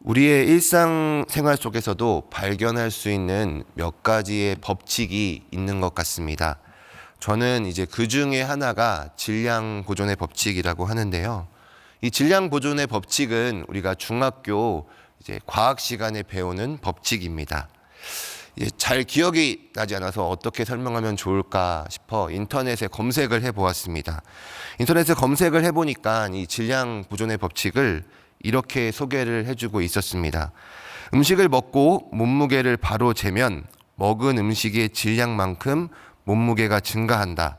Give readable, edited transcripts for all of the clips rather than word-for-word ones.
우리의 일상생활 속에서도 발견할 수 있는 몇 가지의 법칙이 있는 것 같습니다. 저는 이제 그 중에 하나가 질량 보존의 법칙이라고 하는데요. 이 질량 보존의 법칙은 우리가 중학교 이제 과학 시간에 배우는 법칙입니다. 잘 기억이 나지 않아서 어떻게 설명하면 좋을까 싶어 인터넷에 검색을 해보았습니다. 인터넷에 검색을 해보니까 이 질량 보존의 법칙을 이렇게 소개를 해주고 있었습니다. 음식을 먹고 몸무게를 바로 재면 먹은 음식의 질량만큼 몸무게가 증가한다.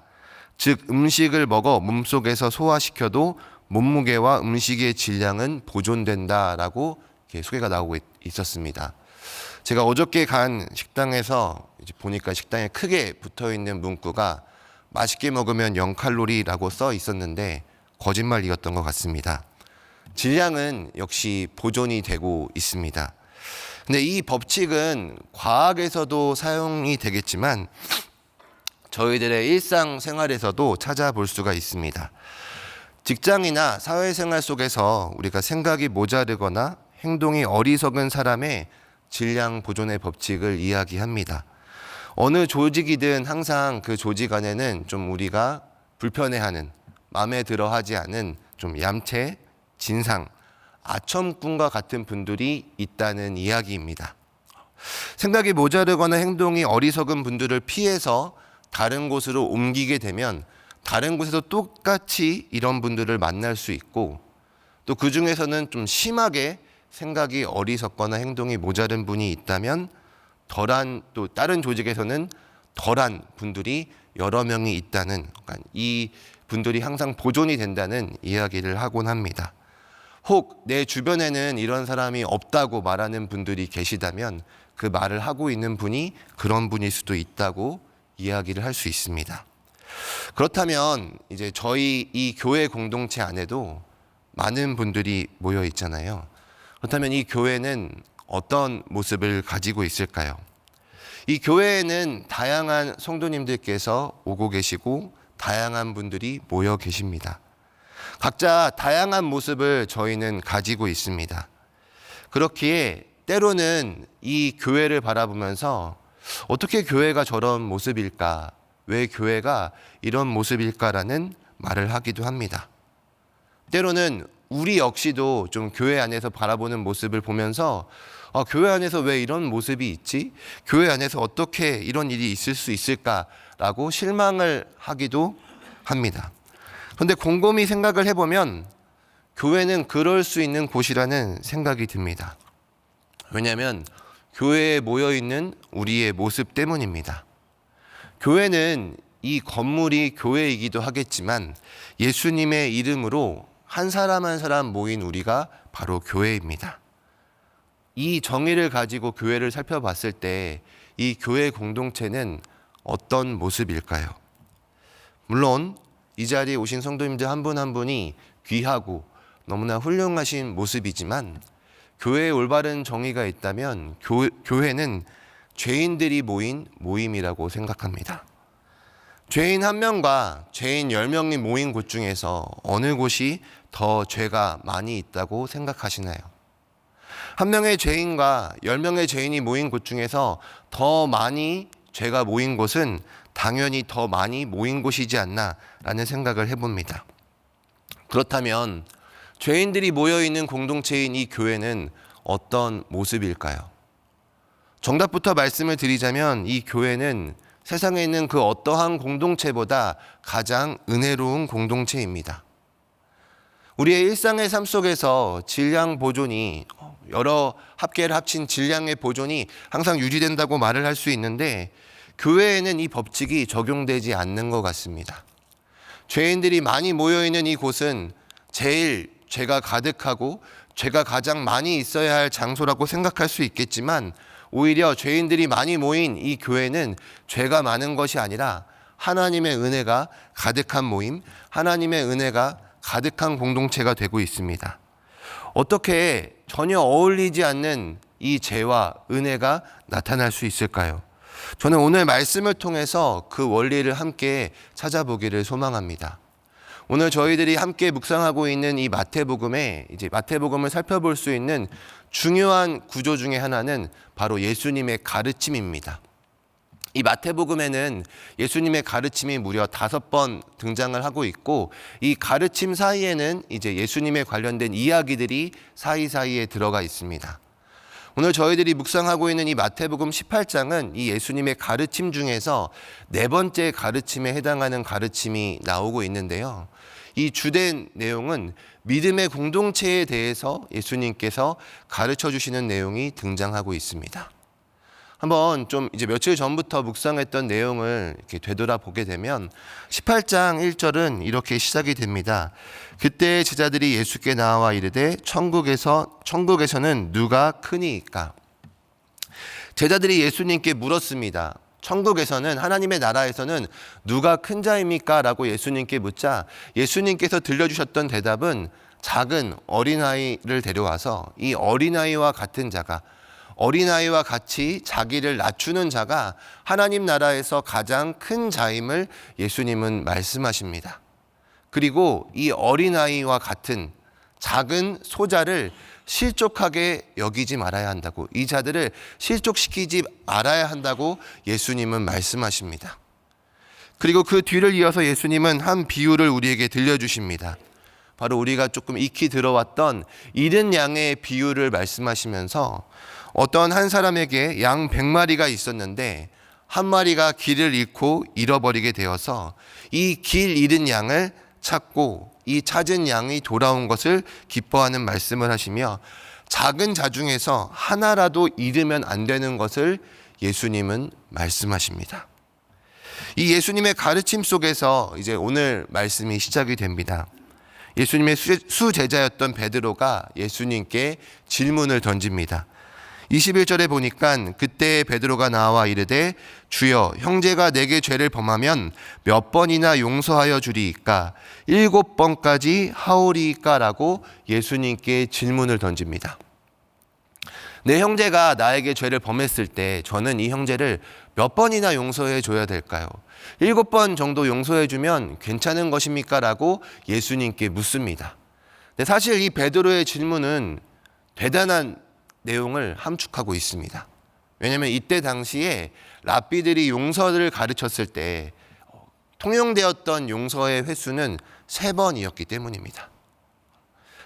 즉 음식을 먹어 몸속에서 소화시켜도 몸무게와 음식의 질량은 보존된다라고 이렇게 소개가 나오고 있었습니다. 제가 어저께 간 식당에서 이제 보니까 식당에 크게 붙어있는 문구가 맛있게 먹으면 0칼로리라고 써 있었는데 거짓말이었던 것 같습니다. 질량은 역시 보존이 되고 있습니다. 근데 이 법칙은 과학에서도 사용이 되겠지만 저희들의 일상생활에서도 찾아볼 수가 있습니다. 직장이나 사회생활 속에서 우리가 생각이 모자르거나 행동이 어리석은 사람의 질량 보존의 법칙을 이야기합니다. 어느 조직이든 항상 그 조직 안에는 좀 우리가 불편해하는, 마음에 들어하지 않은 좀 얌체, 진상, 아첨꾼과 같은 분들이 있다는 이야기입니다. 생각이 모자르거나 행동이 어리석은 분들을 피해서 다른 곳으로 옮기게 되면 다른 곳에서 똑같이 이런 분들을 만날 수 있고 또 그 중에서는 좀 심하게 생각이 어리석거나 행동이 모자른 분이 있다면 또 다른 조직에서는 덜한 분들이 여러 명이 있다는, 그러니까 이 분들이 항상 보존이 된다는 이야기를 하곤 합니다. 혹 내 주변에는 이런 사람이 없다고 말하는 분들이 계시다면 그 말을 하고 있는 분이 그런 분일 수도 있다고 이야기를 할 수 있습니다. 그렇다면 이제 저희 이 교회 공동체 안에도 많은 분들이 모여 있잖아요. 그렇다면 이 교회는 어떤 모습을 가지고 있을까요? 이 교회에는 다양한 성도님들께서 오고 계시고 다양한 분들이 모여 계십니다. 각자 다양한 모습을 저희는 가지고 있습니다. 그렇기에 때로는 이 교회를 바라보면서 어떻게 교회가 저런 모습일까? 왜 교회가 이런 모습일까라는 말을 하기도 합니다. 때로는 우리 역시도 좀 교회 안에서 바라보는 모습을 보면서 교회 안에서 왜 이런 모습이 있지? 교회 안에서 어떻게 이런 일이 있을 수 있을까라고 실망을 하기도 합니다. 그런데 곰곰이 생각을 해보면 교회는 그럴 수 있는 곳이라는 생각이 듭니다. 왜냐하면 교회에 모여있는 우리의 모습 때문입니다. 교회는 이 건물이 교회이기도 하겠지만 예수님의 이름으로 한 사람 한 사람 모인 우리가 바로 교회입니다. 이 정의를 가지고 교회를 살펴봤을 때 이 교회 공동체는 어떤 모습일까요? 물론 이 자리에 오신 성도님들 한 분 한 분이 귀하고 너무나 훌륭하신 모습이지만 교회에 올바른 정의가 있다면 교회는 죄인들이 모인 모임이라고 생각합니다. 죄인 한 명과 죄인 10명이 모인 곳 중에서 어느 곳이 더 죄가 많이 있다고 생각하시나요? 한 명의 죄인과 10명의 죄인이 모인 곳 중에서 더 많이 죄가 모인 곳은 당연히 더 많이 모인 곳이지 않나라는 생각을 해봅니다. 그렇다면 죄인들이 모여있는 공동체인 이 교회는 어떤 모습일까요? 정답부터 말씀을 드리자면 이 교회는 세상에 있는 그 어떠한 공동체보다 가장 은혜로운 공동체입니다. 우리의 일상의 삶 속에서 질량 보존이 여러 합계를 합친 질량의 보존이 항상 유지된다고 말을 할 수 있는데 교회에는 이 법칙이 적용되지 않는 것 같습니다. 죄인들이 많이 모여있는 이 곳은 제일 죄가 가득하고 죄가 가장 많이 있어야 할 장소라고 생각할 수 있겠지만 오히려 죄인들이 많이 모인 이 교회는 죄가 많은 것이 아니라 하나님의 은혜가 가득한 모임, 하나님의 은혜가 가득한 공동체가 되고 있습니다. 어떻게 전혀 어울리지 않는 이 죄와 은혜가 나타날 수 있을까요? 저는 오늘 말씀을 통해서 그 원리를 함께 찾아보기를 소망합니다. 오늘 저희들이 함께 묵상하고 있는 이 마태복음에 이제 마태복음을 살펴볼 수 있는 중요한 구조 중에 하나는 바로 예수님의 가르침입니다. 이 마태복음에는 예수님의 가르침이 무려 5번 등장을 하고 있고, 이 가르침 사이에는 이제 예수님에 관련된 이야기들이 사이사이에 들어가 있습니다. 오늘 저희들이 묵상하고 있는 이 마태복음 18장은 이 예수님의 가르침 중에서 4번째 가르침에 해당하는 가르침이 나오고 있는데요. 이 주된 내용은 믿음의 공동체에 대해서 예수님께서 가르쳐 주시는 내용이 등장하고 있습니다. 한번 좀 이제 며칠 전부터 묵상했던 내용을 이렇게 되돌아보게 되면 18장 1절은 이렇게 시작이 됩니다. 그때 제자들이 예수께 나와 이르되 천국에서는 누가 크니이까? 제자들이 예수님께 물었습니다. 천국에서는, 하나님의 나라에서는 누가 큰 자입니까? 라고 예수님께 묻자 예수님께서 들려주셨던 대답은 작은 어린아이를 데려와서 이 어린아이와 같은 자가, 어린아이와 같이 자기를 낮추는 자가 하나님 나라에서 가장 큰 자임을 예수님은 말씀하십니다. 그리고 이 어린아이와 같은 작은 소자를 실족하게 여기지 말아야 한다고, 이 자들을 실족시키지 말아야 한다고 예수님은 말씀하십니다. 그리고 그 뒤를 이어서 예수님은 한 비유를 우리에게 들려주십니다. 바로 우리가 조금 익히 들어왔던 잃은 양의 비유를 말씀하시면서 어떤 한 사람에게 양 100마리가 있었는데 한 마리가 길을 잃고 잃어버리게 되어서 이 길 잃은 양을 찾고 이 찾은 양이 돌아온 것을 기뻐하는 말씀을 하시며, 작은 자 중에서 하나라도 잃으면 안 되는 것을 예수님은 말씀하십니다. 이 예수님의 가르침 속에서 이제 오늘 말씀이 시작이 됩니다. 예수님의 수제자였던 베드로가 예수님께 질문을 던집니다. 21절에 보니까 그때 베드로가 나와 이르되 주여, 형제가 내게 죄를 범하면 몇 번이나 용서하여 주리이까? 7번까지 하오리이까? 라고 예수님께 질문을 던집니다. 내 형제가 나에게 죄를 범했을 때 저는 이 형제를 몇 번이나 용서해 줘야 될까요? 7번 정도 용서해 주면 괜찮은 것입니까? 라고 예수님께 묻습니다. 근데 사실 이 베드로의 질문은 대단한 내용을 함축하고 있습니다. 왜냐하면 이때 당시에 랍비들이 용서를 가르쳤을 때 통용되었던 용서의 횟수는 3번이었기 때문입니다.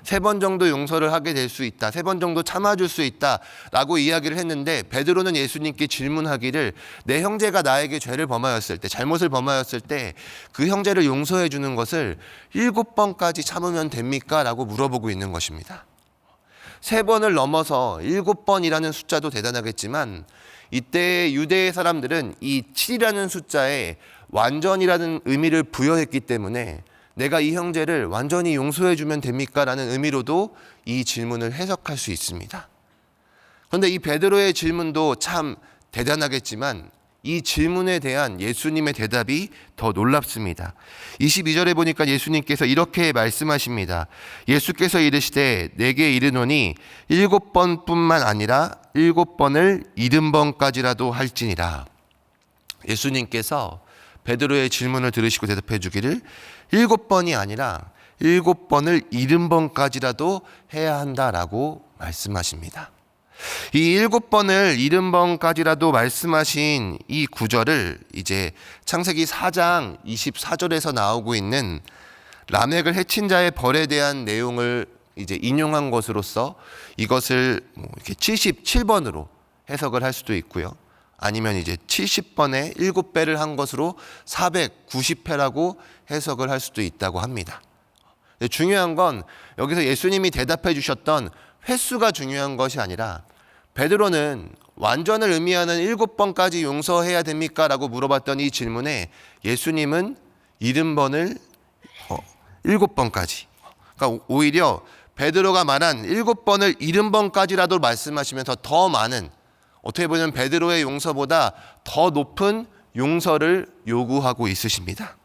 3번 정도 용서를 하게 될 수 있다, 3번 정도 참아줄 수 있다 라고 이야기를 했는데, 베드로는 예수님께 질문하기를 내 형제가 나에게 죄를 범하였을 때, 잘못을 범하였을 때 그 형제를 용서해 주는 것을 7번까지 참으면 됩니까? 라고 물어보고 있는 것입니다. 3번을 넘어서 7번이라는 숫자도 대단하겠지만, 이때 유대의 사람들은 이 7이라는 숫자에 완전이라는 의미를 부여했기 때문에 내가 이 형제를 완전히 용서해 주면 됩니까? 라는 의미로도 이 질문을 해석할 수 있습니다. 그런데 이 베드로의 질문도 참 대단하겠지만 이 질문에 대한 예수님의 대답이 더 놀랍습니다. 22절에 보니까 예수님께서 이렇게 말씀하십니다. 예수께서 이르시되 내게 이르노니 7번뿐만 아니라 7번을 70번까지라도 할지니라. 예수님께서 베드로의 질문을 들으시고 대답해 주기를 7번이 아니라 7번을 70번까지라도 해야 한다라고 말씀하십니다. 이 7번을 70번까지라도 말씀하신 이 구절을 이제 창세기 4장 24절에서 나오고 있는 라멕을 해친 자의 벌에 대한 내용을 이제 인용한 것으로서 이것을 이렇게 77번으로 해석을 할 수도 있고요. 아니면 이제 70번에 7배를 한 것으로 490회라고 해석을 할 수도 있다고 합니다. 중요한 건 여기서 예수님이 대답해 주셨던 횟수가 중요한 것이 아니라, 베드로는 완전을 의미하는 7번까지 용서해야 됩니까? 라고 물어봤던 이 질문에 예수님은 70번을 7번까지, 그러니까 오히려 베드로가 말한 7번을 70번까지라도 말씀하시면서 더 많은, 어떻게 보면 베드로의 용서보다 더 높은 용서를 요구하고 있으십니다.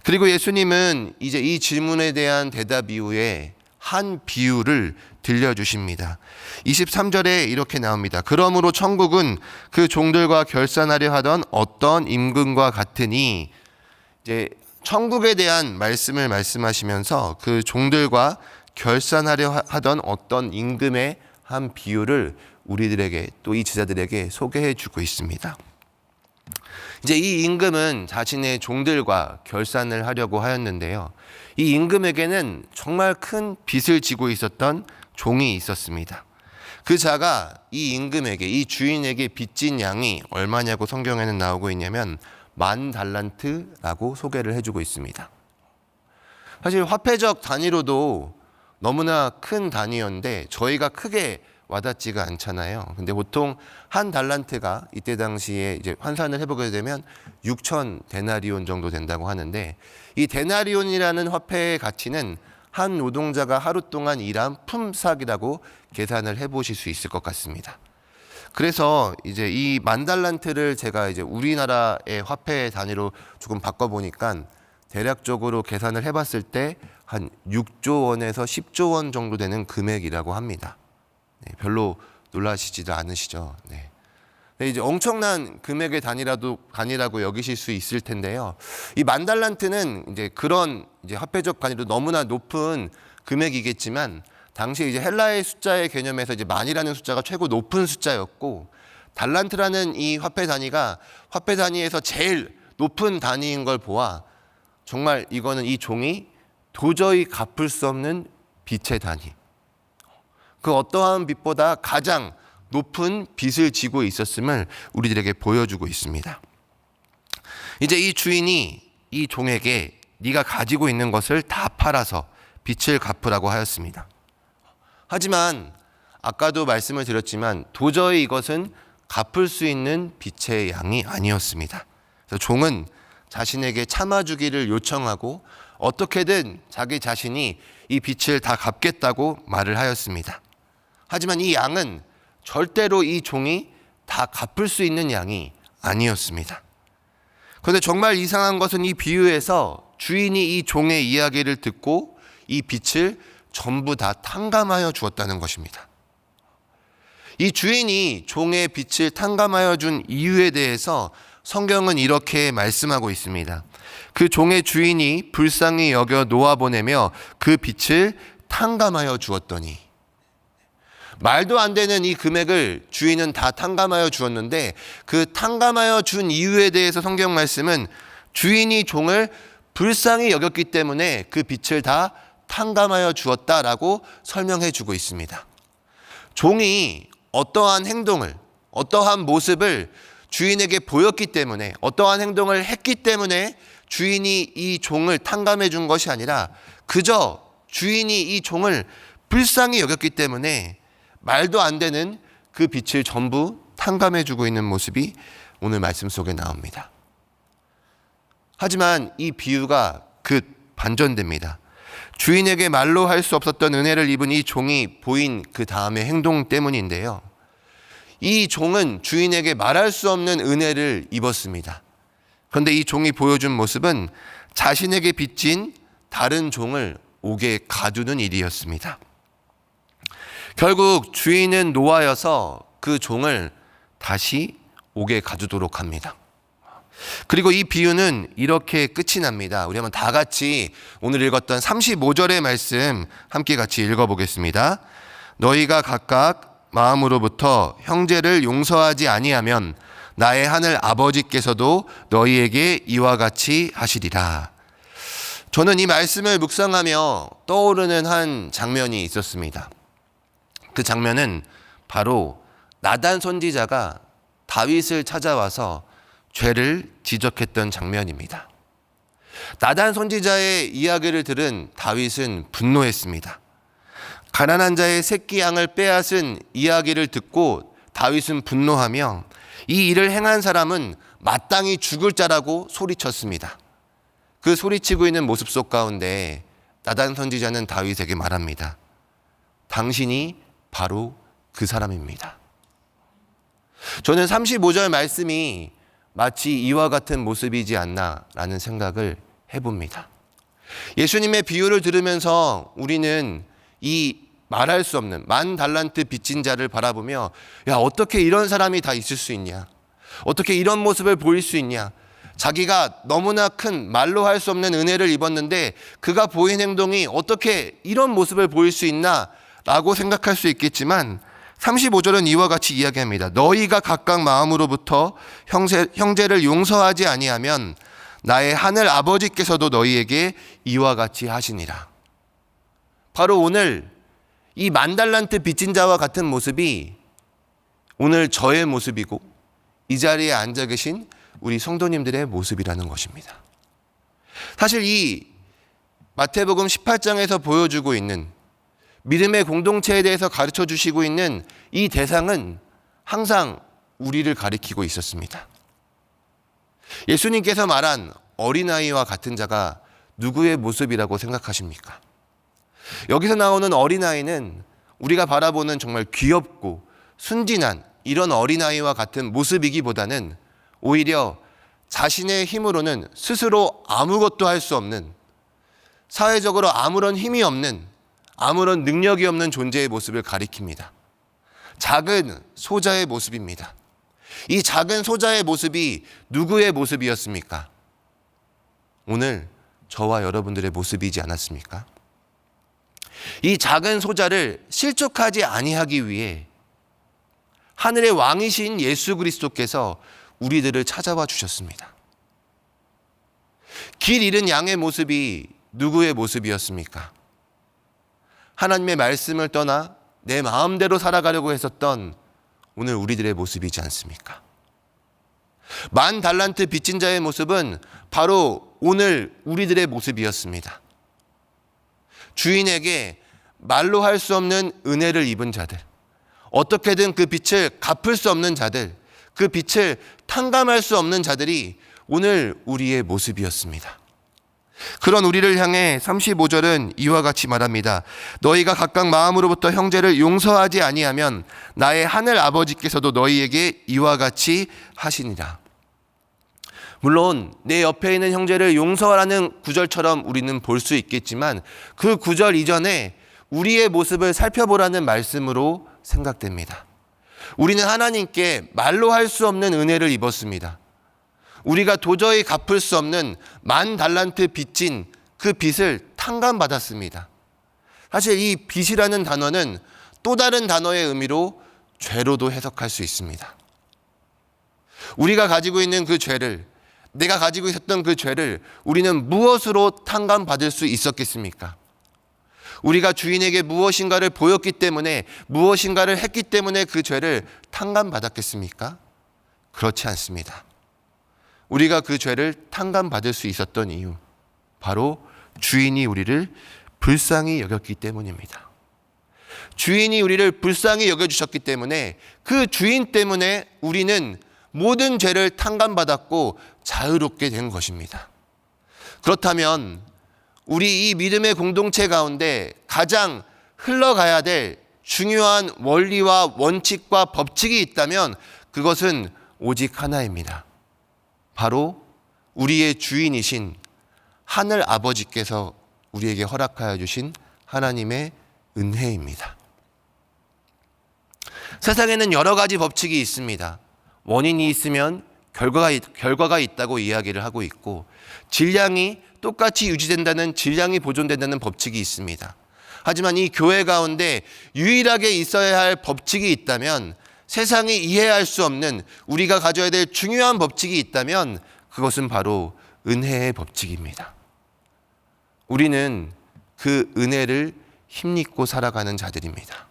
그리고 예수님은 이제 이 질문에 대한 대답 이후에 한 비유를 들려주십니다. 23절에 이렇게 나옵니다. 그러므로 천국은 그 종들과 결산하려 하던 어떤 임금과 같으니, 이제 천국에 대한 말씀을 말씀하시면서 그 종들과 결산하려 하던 어떤 임금에 한 비유를 우리들에게 또 이 제자들에게 소개해 주고 있습니다. 이제 이 임금은 자신의 종들과 결산을 하려고 하였는데요. 이 임금에게는 정말 큰 빚을 지고 있었던 종이 있었습니다. 그 자가 이 임금에게, 이 주인에게 빚진 양이 얼마냐고 성경에는 나오고 있냐면 10,000달란트라고 소개를 해주고 있습니다. 사실 화폐적 단위로도 너무나 큰 단위였는데 저희가 크게 와닿지가 않잖아요. 근데 보통 한 달란트가 이때 당시에 이제 환산을 해보게 되면 6천 데나리온 정도 된다고 하는데, 이 데나리온이라는 화폐의 가치는 한 노동자가 하루 동안 일한 품삯이라고 계산을 해보실 수 있을 것 같습니다. 그래서 이제 이 10,000달란트를 제가 이제 우리나라의 화폐 단위로 조금 바꿔보니까 대략적으로 계산을 해봤을 때 한 6조 원에서 10조 원 정도 되는 금액이라고 합니다. 네, 별로 놀라시지도 않으시죠? 네. 이제 엄청난 금액의 단위라고 여기실 수 있을 텐데요. 이 10,000달란트는 이제 그런 이제 화폐적 단위로 너무나 높은 금액이겠지만, 당시 이제 헬라의 숫자의 개념에서 이제 만이라는 숫자가 최고 높은 숫자였고, 달란트라는 이 화폐 단위가 화폐 단위에서 제일 높은 단위인 걸 보아 정말 이거는 이 종이 도저히 갚을 수 없는 빚의 단위, 그 어떠한 빚보다 가장 높은 빚을 지고 있었음을 우리들에게 보여주고 있습니다. 이제 이 주인이 이 종에게 네가 가지고 있는 것을 다 팔아서 빚을 갚으라고 하였습니다. 하지만 아까도 말씀을 드렸지만 도저히 이것은 갚을 수 있는 빚의 양이 아니었습니다. 그래서 종은 자신에게 참아주기를 요청하고 어떻게든 자기 자신이 이 빚을 다 갚겠다고 말을 하였습니다. 하지만 이 양은 절대로 이 종이 다 갚을 수 있는 양이 아니었습니다. 그런데 정말 이상한 것은 이 비유에서 주인이 이 종의 이야기를 듣고 이 빚을 전부 다 탕감하여 주었다는 것입니다. 이 주인이 종의 빚을 탕감하여 준 이유에 대해서 성경은 이렇게 말씀하고 있습니다. 그 종의 주인이 불쌍히 여겨 놓아보내며 그 빚을 탕감하여 주었더니, 말도 안 되는 이 금액을 주인은 다 탕감하여 주었는데, 그 탕감하여 준 이유에 대해서 성경 말씀은 주인이 종을 불쌍히 여겼기 때문에 그 빚을 다 탕감하여 주었다라고 설명해 주고 있습니다. 종이 어떠한 행동을, 어떠한 모습을 주인에게 보였기 때문에, 어떠한 행동을 했기 때문에 주인이 이 종을 탕감해 준 것이 아니라 그저 주인이 이 종을 불쌍히 여겼기 때문에 말도 안 되는 그 빚을 전부 탕감해 주고 있는 모습이 오늘 말씀 속에 나옵니다. 하지만 이 비유가 반전됩니다. 주인에게 말로 할 수 없었던 은혜를 입은 이 종이 보인 그 다음의 행동 때문인데요. 이 종은 주인에게 말할 수 없는 은혜를 입었습니다. 그런데 이 종이 보여준 모습은 자신에게 빚진 다른 종을 옥에 가두는 일이었습니다. 결국 주인은 노하여서 그 종을 다시 옥에 가두도록 합니다. 그리고 이 비유는 이렇게 끝이 납니다. 우리 한번 다 같이 오늘 읽었던 35절의 말씀 함께 같이 읽어보겠습니다. 너희가 각각 마음으로부터 형제를 용서하지 아니하면 나의 하늘 아버지께서도 너희에게 이와 같이 하시리라. 저는 이 말씀을 묵상하며 떠오르는 한 장면이 있었습니다. 그 장면은 바로 나단 선지자가 다윗을 찾아와서 죄를 지적했던 장면입니다. 나단 선지자의 이야기를 들은 다윗은 분노했습니다. 가난한 자의 새끼 양을 빼앗은 이야기를 듣고 다윗은 분노하며 이 일을 행한 사람은 마땅히 죽을 자라고 소리쳤습니다. 그 소리치고 있는 모습 속 가운데 나단 선지자는 다윗에게 말합니다. 당신이 바로 그 사람입니다. 저는 35절 말씀이 마치 이와 같은 모습이지 않나라는 생각을 해봅니다. 예수님의 비유를 들으면서 우리는 이 말할 수 없는 10,000달란트 빚진 자를 바라보며 야, 어떻게 이런 사람이 다 있을 수 있냐? 어떻게 이런 모습을 보일 수 있냐? 자기가 너무나 큰 말로 할 수 없는 은혜를 입었는데 그가 보인 행동이 어떻게 이런 모습을 보일 수 있나? 라고 생각할 수 있겠지만 35절은 이와 같이 이야기합니다. 너희가 각각 마음으로부터 형제를 용서하지 아니하면 나의 하늘 아버지께서도 너희에게 이와 같이 하시니라. 바로 오늘 이 10,000달란트 빚진 자와 같은 모습이 오늘 저의 모습이고 이 자리에 앉아 계신 우리 성도님들의 모습이라는 것입니다. 사실 이 마태복음 18장에서 보여주고 있는 믿음의 공동체에 대해서 가르쳐 주시고 있는 이 대상은 항상 우리를 가리키고 있었습니다. 예수님께서 말한 어린아이와 같은 자가 누구의 모습이라고 생각하십니까? 여기서 나오는 어린아이는 우리가 바라보는 정말 귀엽고 순진한 이런 어린아이와 같은 모습이기보다는 오히려 자신의 힘으로는 스스로 아무것도 할 수 없는, 사회적으로 아무런 힘이 없는, 아무런 능력이 없는 존재의 모습을 가리킵니다. 작은 소자의 모습입니다. 이 작은 소자의 모습이 누구의 모습이었습니까? 오늘 저와 여러분들의 모습이지 않았습니까? 이 작은 소자를 실족하지 아니하기 위해 하늘의 왕이신 예수 그리스도께서 우리들을 찾아와 주셨습니다. 길 잃은 양의 모습이 누구의 모습이었습니까? 하나님의 말씀을 떠나 내 마음대로 살아가려고 했었던 오늘 우리들의 모습이지 않습니까? 10,000달란트 빚진 자의 모습은 바로 오늘 우리들의 모습이었습니다. 주인에게 말로 할 수 없는 은혜를 입은 자들, 어떻게든 그 빚을 갚을 수 없는 자들, 그 빚을 탕감할 수 없는 자들이 오늘 우리의 모습이었습니다. 그런 우리를 향해 35절은 이와 같이 말합니다. 너희가 각각 마음으로부터 형제를 용서하지 아니하면 나의 하늘 아버지께서도 너희에게 이와 같이 하시니라. 물론 내 옆에 있는 형제를 용서하라는 구절처럼 우리는 볼 수 있겠지만 그 구절 이전에 우리의 모습을 살펴보라는 말씀으로 생각됩니다. 우리는 하나님께 말로 할 수 없는 은혜를 입었습니다. 우리가 도저히 갚을 수 없는 10,000달란트 빚진 그 빚을 탕감받았습니다. 사실 이 빚이라는 단어는 또 다른 단어의 의미로 죄로도 해석할 수 있습니다. 우리가 가지고 있는 그 죄를, 내가 가지고 있었던 그 죄를 우리는 무엇으로 탕감받을 수 있었겠습니까? 우리가 주인에게 무엇인가를 보였기 때문에, 무엇인가를 했기 때문에 그 죄를 탕감받았겠습니까? 그렇지 않습니다. 우리가 그 죄를 탕감받을 수 있었던 이유, 바로 주인이 우리를 불쌍히 여겼기 때문입니다. 주인이 우리를 불쌍히 여겨주셨기 때문에 그 주인 때문에 우리는 모든 죄를 탕감받았고 자유롭게 된 것입니다. 그렇다면 우리 이 믿음의 공동체 가운데 가장 흘러가야 될 중요한 원리와 원칙과 법칙이 있다면 그것은 오직 하나입니다. 바로 우리의 주인이신 하늘 아버지께서 우리에게 허락하여 주신 하나님의 은혜입니다. 세상에는 여러 가지 법칙이 있습니다. 원인이 있으면 결과가 있다고 이야기를 하고 있고, 질량이 똑같이 유지된다는, 질량이 보존된다는 법칙이 있습니다. 하지만 이 교회 가운데 유일하게 있어야 할 법칙이 있다면, 세상이 이해할 수 없는 우리가 가져야 될 중요한 법칙이 있다면 그것은 바로 은혜의 법칙입니다. 우리는 그 은혜를 힘입고 살아가는 자들입니다.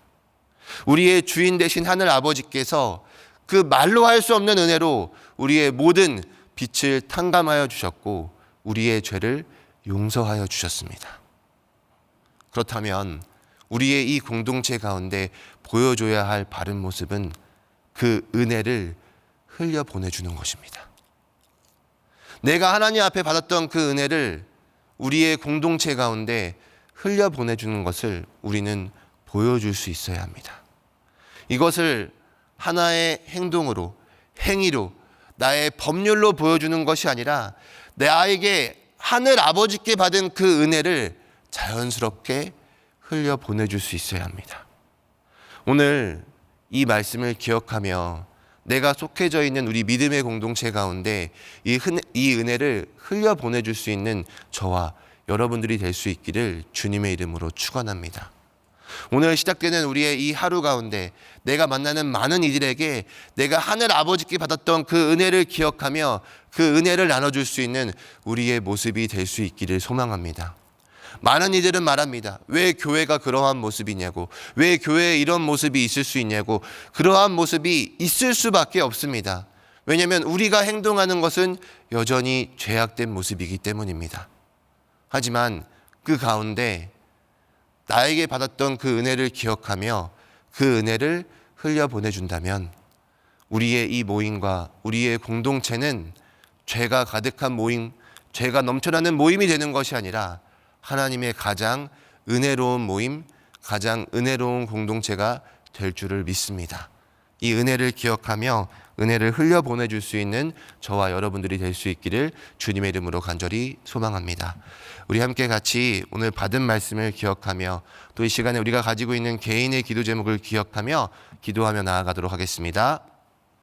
우리의 주인 되신 하늘 아버지께서 그 말로 할 수 없는 은혜로 우리의 모든 빚을 탕감하여 주셨고 우리의 죄를 용서하여 주셨습니다. 그렇다면 우리의 이 공동체 가운데 보여줘야 할 바른 모습은 그 은혜를 흘려 보내주는 것입니다. 내가 하나님 앞에 받았던 그 은혜를 우리의 공동체 가운데 흘려 보내주는 것을 우리는 보여줄 수 있어야 합니다. 이것을 하나의 행동으로, 행위로, 나의 법률로 보여주는 것이 아니라 나에게 하늘 아버지께 받은 그 은혜를 자연스럽게 흘려 보내줄 수 있어야 합니다. 오늘 이 말씀을 기억하며 내가 속해져 있는 우리 믿음의 공동체 가운데 이 은혜를 흘려 보내줄 수 있는 저와 여러분들이 될 수 있기를 주님의 이름으로 축원합니다. 오늘 시작되는 우리의 이 하루 가운데 내가 만나는 많은 이들에게 내가 하늘 아버지께 받았던 그 은혜를 기억하며 그 은혜를 나눠줄 수 있는 우리의 모습이 될 수 있기를 소망합니다. 많은 이들은 말합니다. 왜 교회가 그러한 모습이냐고, 왜 교회에 이런 모습이 있을 수 있냐고. 그러한 모습이 있을 수밖에 없습니다. 왜냐하면 우리가 행동하는 것은 여전히 죄악된 모습이기 때문입니다. 하지만 그 가운데 나에게 받았던 그 은혜를 기억하며 그 은혜를 흘려보내준다면 우리의 이 모임과 우리의 공동체는 죄가 가득한 모임, 죄가 넘쳐나는 모임이 되는 것이 아니라 하나님의 가장 은혜로운 모임, 가장 은혜로운 공동체가 될 줄을 믿습니다. 이 은혜를 기억하며 은혜를 흘려보내줄 수 있는 저와 여러분들이 될 수 있기를 주님의 이름으로 간절히 소망합니다. 우리 함께 같이 오늘 받은 말씀을 기억하며 또 이 시간에 우리가 가지고 있는 개인의 기도 제목을 기억하며 기도하며 나아가도록 하겠습니다.